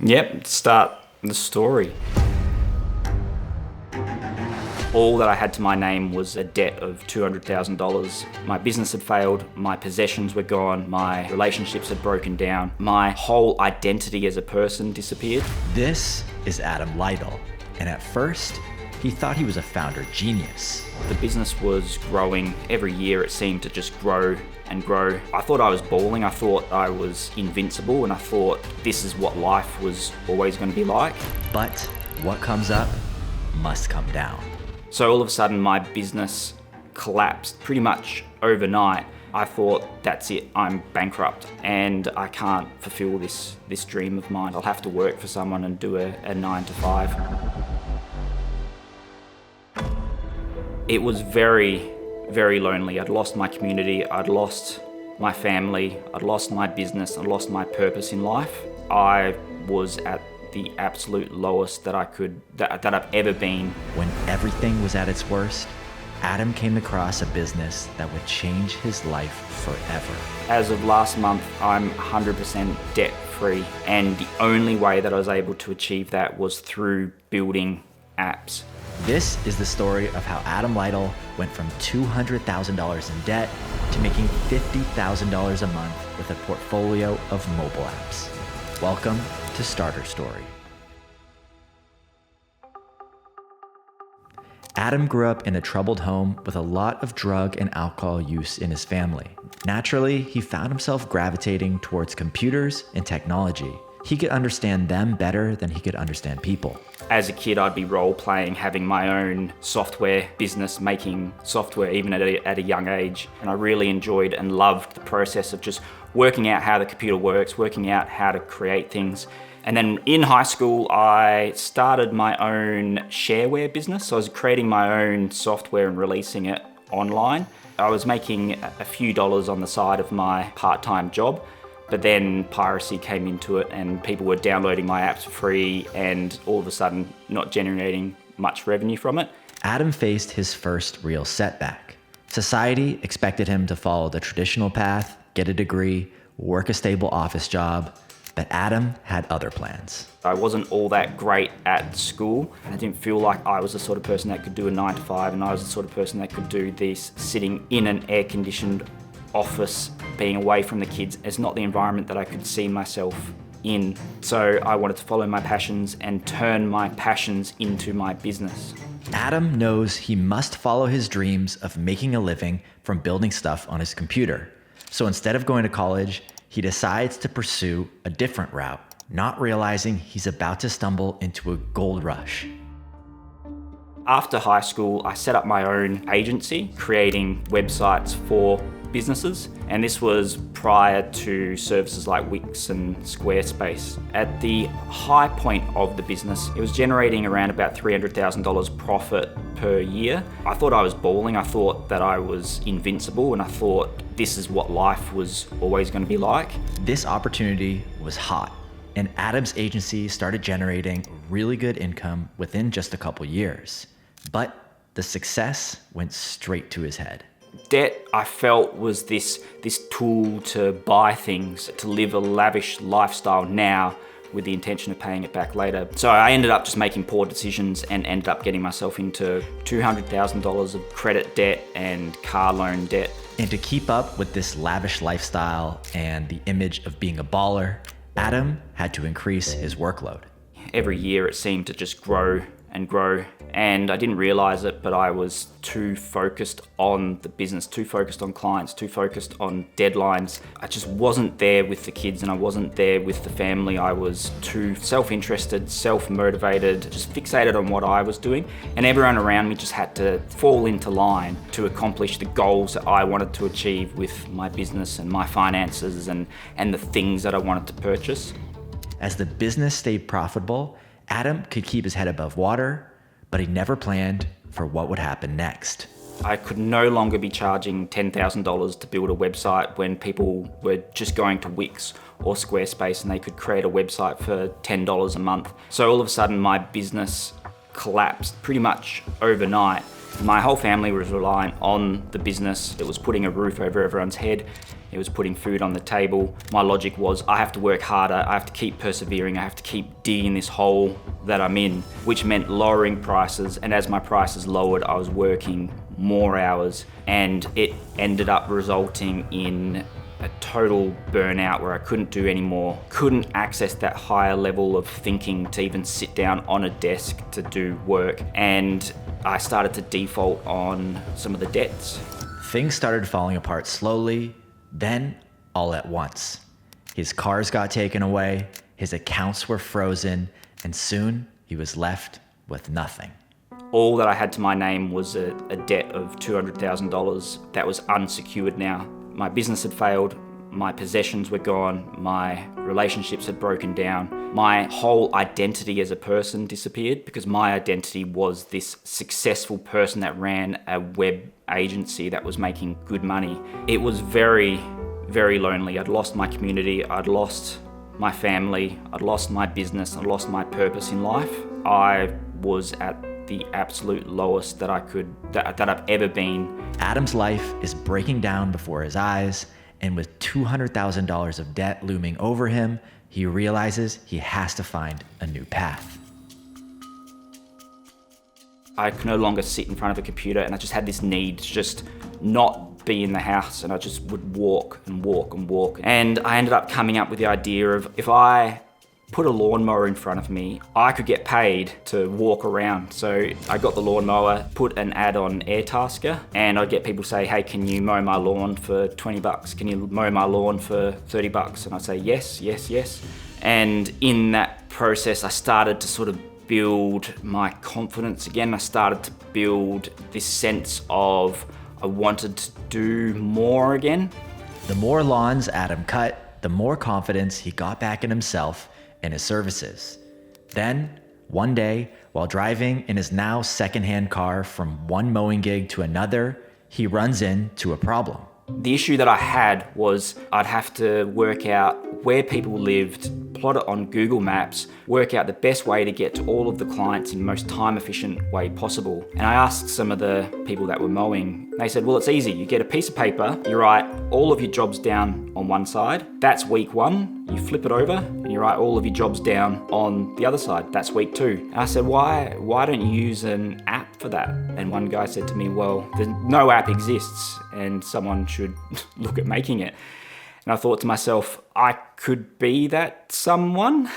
Yep, start the story. All that I had to my name was a debt of $200,000. My business had failed, my possessions were gone, my relationships had broken down, my whole identity as a person disappeared. This is Adam Lyttle, and at first, he thought he was a founder genius. The business was growing. Every year it seemed to just grow and grow. I thought I was balling, I thought I was invincible, and I thought this is what life was always going to be like. But what comes up must come down. So all of a sudden my business collapsed pretty much overnight. I thought, that's it, I'm bankrupt and I can't fulfill this dream of mine. I'll have to work for someone and do a 9 to 5. It was very, very lonely. I'd lost my community, I'd lost my family, I'd lost my business, I'd lost my purpose in life. I was at the absolute lowest that I've ever been. When everything was at its worst, Adam came across a business that would change his life forever. As of last month, I'm 100% debt free, and the only way that I was able to achieve that was through building apps. This is the story of how Adam Lyttle went from $200,000 in debt to making $50,000 a month with a portfolio of mobile apps. Welcome to Starter Story. Adam grew up in a troubled home with a lot of drug and alcohol use in his family. Naturally, he found himself gravitating towards computers and technology. He could understand them better than he could understand people. As a kid, I'd be role-playing, having my own software business, making software even at a young age. And I really enjoyed and loved the process of just working out how the computer works, working out how to create things. And then in high school, I started my own shareware business. So I was creating my own software and releasing it online. I was making a few dollars on the side of my part-time job. But then piracy came into it and people were downloading my apps for free and all of a sudden not generating much revenue from it. Adam faced his first real setback. Society expected him to follow the traditional path, get a degree, work a stable office job, but Adam had other plans. I wasn't all that great at school. I didn't feel like I was the sort of person that could do a 9 to 5, and I was the sort of person that could do this sitting in an air-conditioned office, being away from the kids. It's not the environment that I could see myself in. So I wanted to follow my passions and turn my passions into my business. Adam knows he must follow his dreams of making a living from building stuff on his computer. So instead of going to college, he decides to pursue a different route, not realizing he's about to stumble into a gold rush. After high school, I set up my own agency, creating websites for businesses, and this was prior to services like Wix and Squarespace. At the high point of the business, it was generating around about $300,000 profit per year. I thought I was balling, I thought that I was invincible, and I thought this is what life was always going to be like. This opportunity was hot, and Adam's agency started generating really good income within just a couple years. But the success went straight to his head. Debt, I felt, was this tool to buy things, to live a lavish lifestyle now with the intention of paying it back later. So I ended up just making poor decisions and ended up getting myself into $200,000 of credit debt and car loan debt. And to keep up with this lavish lifestyle and the image of being a baller, Adam had to increase his workload. Every year it seemed to just grow and grow, and I didn't realize it, but I was too focused on the business, too focused on clients, too focused on deadlines. I just wasn't there with the kids and I wasn't there with the family. I was too self-interested, self-motivated, just fixated on what I was doing, and everyone around me just had to fall into line to accomplish the goals that I wanted to achieve with my business and my finances and the things that I wanted to purchase. As the business stayed profitable, Adam could keep his head above water, but he never planned for what would happen next. I could no longer be charging $10,000 to build a website when people were just going to Wix or Squarespace and they could create a website for $10 a month. So all of a sudden my business collapsed pretty much overnight. My whole family was reliant on the business. It was putting a roof over everyone's head. It was putting food on the table. My logic was I have to work harder, I have to keep persevering, I have to keep digging this hole that I'm in, which meant lowering prices. And as my prices lowered, I was working more hours, and it ended up resulting in a total burnout where I couldn't do anymore, couldn't access that higher level of thinking to even sit down on a desk to do work. And I started to default on some of the debts. Things started falling apart slowly, then all at once. His cars got taken away, his accounts were frozen, and soon he was left with nothing. All that I had to my name was a debt of $200,000 that was unsecured now. My business had failed, my possessions were gone, my relationships had broken down. My whole identity as a person disappeared because my identity was this successful person that ran a web agency that was making good money. It was very, very lonely. I'd lost my community, I'd lost my family, I'd lost my business, I'd lost my purpose in life. I was at the absolute lowest that I've ever been. Adam's life is breaking down before his eyes, and with $200,000 of debt looming over him, he realizes he has to find a new path. I could no longer sit in front of a computer, and I just had this need to just not be in the house, and I just would walk and walk and walk. And I ended up coming up with the idea of if I put a lawnmower in front of me, I could get paid to walk around. So I got the lawnmower, put an ad on Airtasker, and I'd get people say, hey, can you mow my lawn for 20 bucks? Can you mow my lawn for 30 bucks? And I'd say, yes, yes, yes. And in that process, I started to sort of build my confidence again. I started to build this sense of I wanted to do more again. The more lawns Adam cut, the more confidence he got back in himself and his services. Then, one day, while driving in his now secondhand car from one mowing gig to another, he runs into a problem. The issue that I had was I'd have to work out where people lived, plot it on Google Maps, work out the best way to get to all of the clients in the most time efficient way possible. And I asked some of the people that were mowing, they said, well, it's easy. You get a piece of paper, you write all of your jobs down on one side. That's week one. You flip it over and you write all of your jobs down on the other side. That's week two. And I said, why don't you use an app for that? And one guy said to me, well, no app exists and someone should look at making it. And I thought to myself, I could be that someone.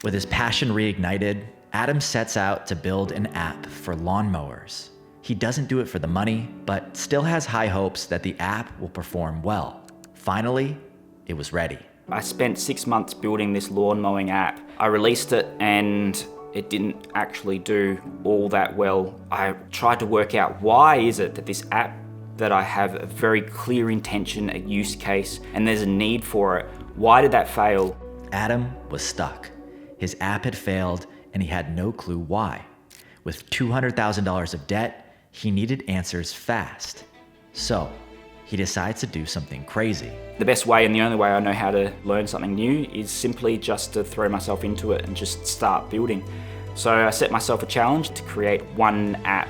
With his passion reignited, Adam sets out to build an app for lawnmowers. He doesn't do it for the money, but still has high hopes that the app will perform well. Finally, it was ready. I spent 6 months building this lawn mowing app. I released it and it didn't actually do all that well. I tried to work out why is it that this app that I have a very clear intention, a use case, and there's a need for it. Why did that fail? Adam was stuck. His app had failed and he had no clue why. With $200,000 of debt, he needed answers fast. So he decides to do something crazy. The best way and the only way I know how to learn something new is simply just to throw myself into it and just start building. So I set myself a challenge to create one app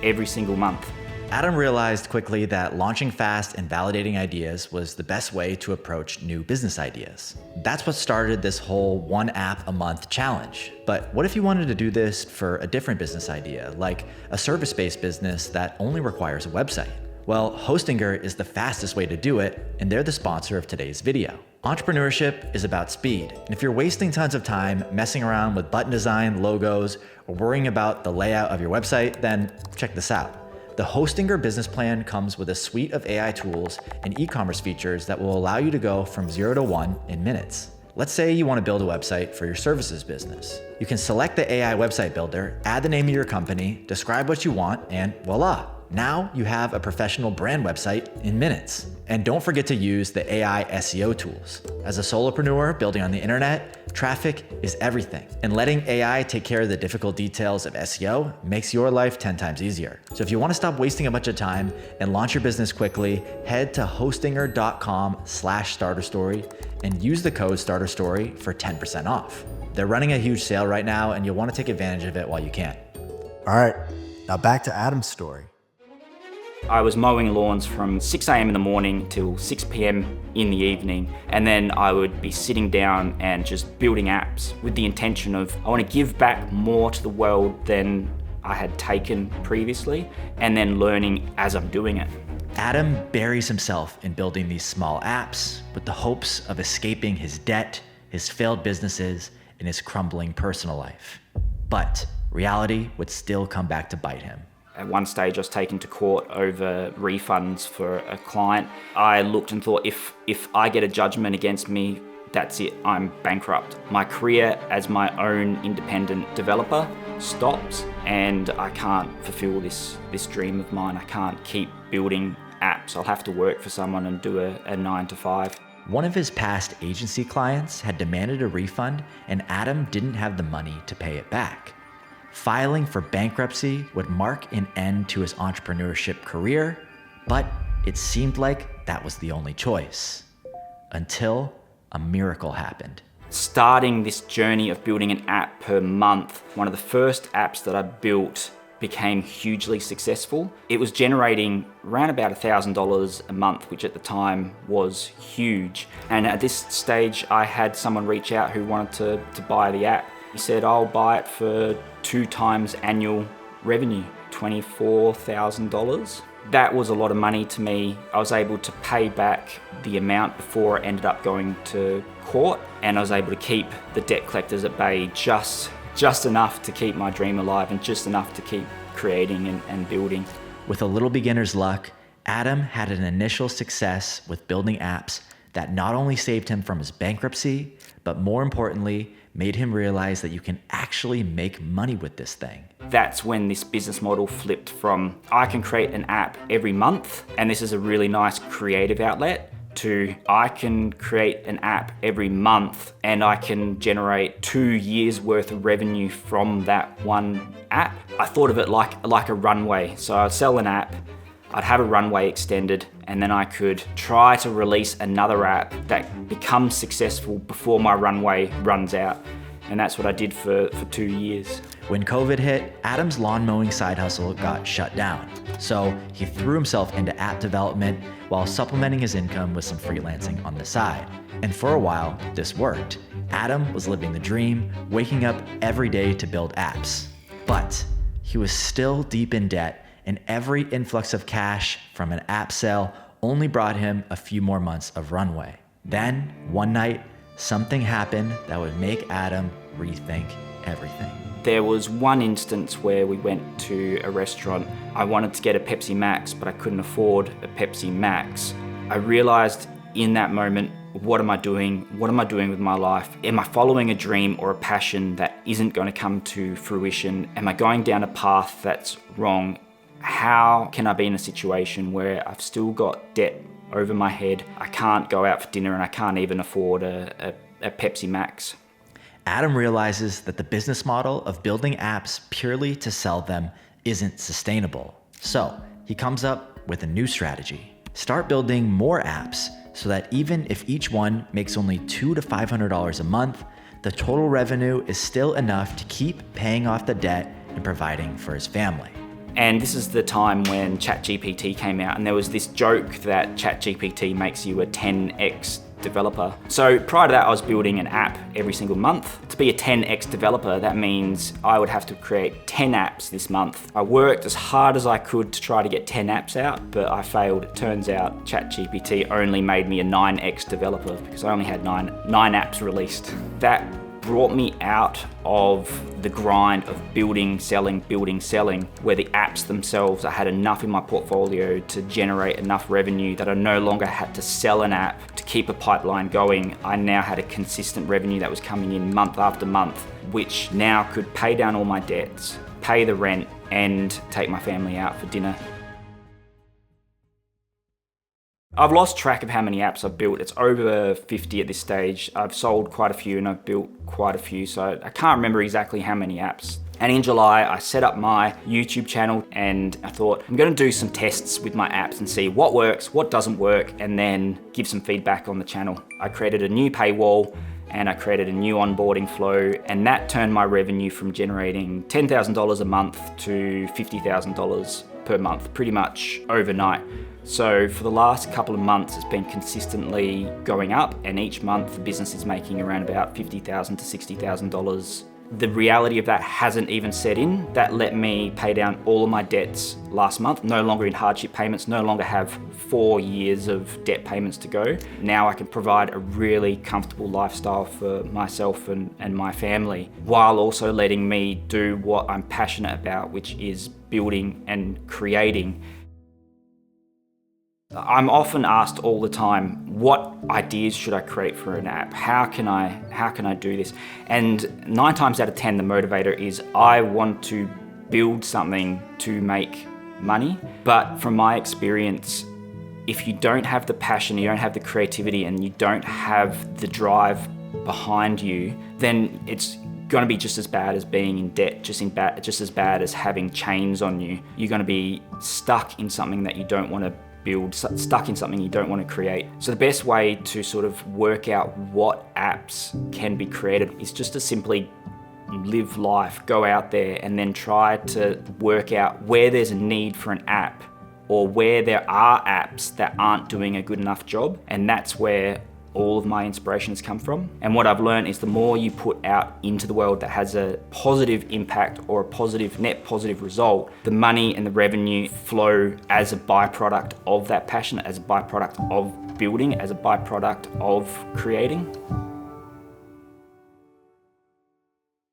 every single month. Adam realized quickly that launching fast and validating ideas was the best way to approach new business ideas. That's what started this whole one app a month challenge. But what if you wanted to do this for a different business idea, like a service-based business that only requires a website? Well, Hostinger is the fastest way to do it, and they're the sponsor of today's video. Entrepreneurship is about speed, and if you're wasting tons of time messing around with button design, logos, or worrying about the layout of your website, then check this out. The Hostinger business plan comes with a suite of AI tools and e-commerce features that will allow you to go from 0 to 1 in minutes. Let's say you want to build a website for your services business. You can select the AI website builder, add the name of your company, describe what you want, and voila! Now you have a professional brand website in minutes. And don't forget to use the AI SEO tools. As a solopreneur building on the internet, traffic is everything. And letting AI take care of the difficult details of SEO makes your life 10 times easier. So if you want to stop wasting a bunch of time and launch your business quickly, head to hostinger.com/starterstory and use the code StarterStory for 10% off. They're running a huge sale right now and you'll want to take advantage of it while you can. All right, now back to Adam's story. I was mowing lawns from 6 a.m. in the morning till 6 p.m. in the evening. And then I would be sitting down and just building apps with the intention of, I want to give back more to the world than I had taken previously, and then learning as I'm doing it. Adam buries himself in building these small apps with the hopes of escaping his debt, his failed businesses, and his crumbling personal life. But reality would still come back to bite him. At one stage, I was taken to court over refunds for a client. I looked and thought, if I get a judgment against me, that's it, I'm bankrupt. My career as my own independent developer stops, and I can't fulfill this dream of mine. I can't keep building apps. I'll have to work for someone and do a 9 to 5. One of his past agency clients had demanded a refund, and Adam didn't have the money to pay it back. Filing for bankruptcy would mark an end to his entrepreneurship career, but it seemed like that was the only choice. Until a miracle happened. Starting this journey of building an app per month, one of the first apps that I built became hugely successful. It was generating around about $1,000 a month, which at the time was huge. And at this stage, I had someone reach out who wanted to buy the app. He said, I'll buy it for 2 times annual revenue, $24,000. That was a lot of money to me. I was able to pay back the amount before it ended up going to court, and I was able to keep the debt collectors at bay just enough to keep my dream alive and just enough to keep creating and building. With a little beginner's luck, Adam had an initial success with building apps that not only saved him from his bankruptcy, but more importantly, made him realize that you can actually make money with this thing. That's when this business model flipped from, I can create an app every month, and this is a really nice creative outlet, to I can create an app every month and I can generate 2 years worth of revenue from that one app. I thought of it like a runway. So I'd sell an app, I'd have a runway extended, and then I could try to release another app that becomes successful before my runway runs out. And that's what I did for 2 years. When COVID hit, Adam's lawn mowing side hustle got shut down. So he threw himself into app development while supplementing his income with some freelancing on the side. And for a while, this worked. Adam was living the dream, waking up every day to build apps. But he was still deep in debt, and every influx of cash from an app sale only brought him a few more months of runway. Then, one night, something happened that would make Adam rethink everything. There was one instance where we went to a restaurant. I wanted to get a Pepsi Max, but I couldn't afford a Pepsi Max. I realized in that moment, what am I doing? What am I doing with my life? Am I following a dream or a passion that isn't going to come to fruition? Am I going down a path that's wrong? How can I be in a situation where I've still got debt over my head? I can't go out for dinner and I can't even afford a Pepsi Max. Adam realizes that the business model of building apps purely to sell them isn't sustainable. So he comes up with a new strategy. Start building more apps so that even if each one makes only $200 to $500 a month, the total revenue is still enough to keep paying off the debt and providing for his family. And this is the time when ChatGPT came out, and there was this joke that ChatGPT makes you a 10x developer. So prior to that, I was building an app every single month. To be a 10x developer, that means I would have to create 10 apps this month. I worked as hard as I could to try to get 10 apps out, but I failed. It turns out ChatGPT only made me a 9x developer because I only had nine apps released. That brought me out of the grind of building, selling, where the apps themselves, I had enough in my portfolio to generate enough revenue that I no longer had to sell an app to keep a pipeline going. I now had a consistent revenue that was coming in month after month, which now could pay down all my debts, pay the rent, and take my family out for dinner. I've lost track of how many apps I've built. It's over 50 at this stage. I've sold quite a few and I've built quite a few, so I can't remember exactly how many apps. And in July, I set up my YouTube channel and I thought, I'm gonna do some tests with my apps and see what works, what doesn't work, and then give some feedback on the channel. I created a new paywall and I created a new onboarding flow, and that turned my revenue from generating $10,000 a month to $50,000 per month, pretty much overnight. So for the last couple of months, it's been consistently going up, and each month the business is making around about $50,000 to $60,000. The reality of that hasn't even set in. That let me pay down all of my debts last month, no longer in hardship payments, no longer have 4 years of debt payments to go. Now I can provide a really comfortable lifestyle for myself and my family, while also letting me do what I'm passionate about, which is building and creating. I'm often asked all the time, what ideas should I create for an app? How can I do this? And 9 times out of 10, the motivator is I want to build something to make money. But from my experience, if you don't have the passion, you don't have the creativity, and you don't have the drive behind you, then it's going to be just as bad as being in debt, just as bad as having chains on you. You're going to be stuck in something that you don't want to build, stuck in something you don't want to create. So the best way to sort of work out what apps can be created is just to simply live life, go out there and then try to work out where there's a need for an app, or where there are apps that aren't doing a good enough job. And that's where all of my inspiration has come from. And what I've learned is the more you put out into the world that has a positive impact or a net positive result, the money and the revenue flow as a byproduct of that passion, as a byproduct of building, as a byproduct of creating.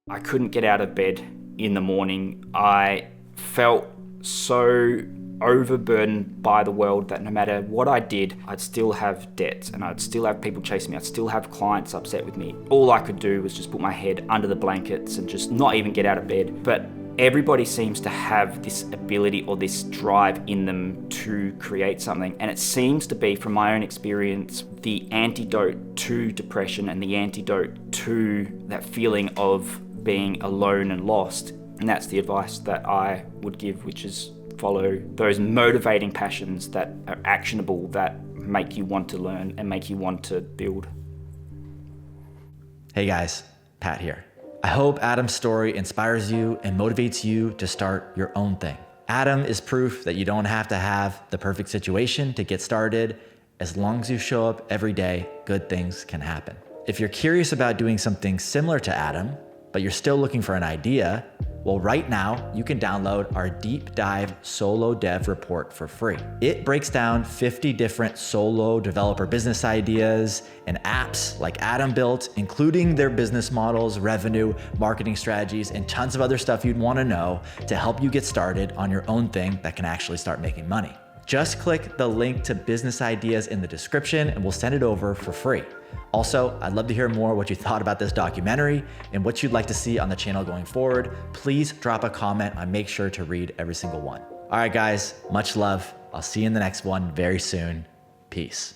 I couldn't get out of bed in the morning. I felt so overburdened by the world that no matter what I did, I'd still have debts and I'd still have people chasing me. I'd still have clients upset with me. All I could do was just put my head under the blankets and just not even get out of bed. But everybody seems to have this ability or this drive in them to create something. And it seems to be, from my own experience, the antidote to depression and the antidote to that feeling of being alone and lost. And that's the advice that I would give, which is follow those motivating passions that are actionable, that make you want to learn and make you want to build. Hey guys, Pat here. I hope Adam's story inspires you and motivates you to start your own thing. Adam is proof that you don't have to have the perfect situation to get started. As long as you show up every day, good things can happen. If you're curious about doing something similar to Adam, but you're still looking for an idea, well, right now you can download our deep dive solo dev report for free. It breaks down 50 different solo developer business ideas and apps like Adam built, including their business models, revenue, marketing strategies, and tons of other stuff you'd want to know to help you get started on your own thing that can actually start making money. Just click the link to business ideas in the description and we'll send it over for free. Also, I'd love to hear more what you thought about this documentary and what you'd like to see on the channel going forward. Please drop a comment. I make sure to read every single one. All right, guys, much love. I'll see you in the next one very soon. Peace.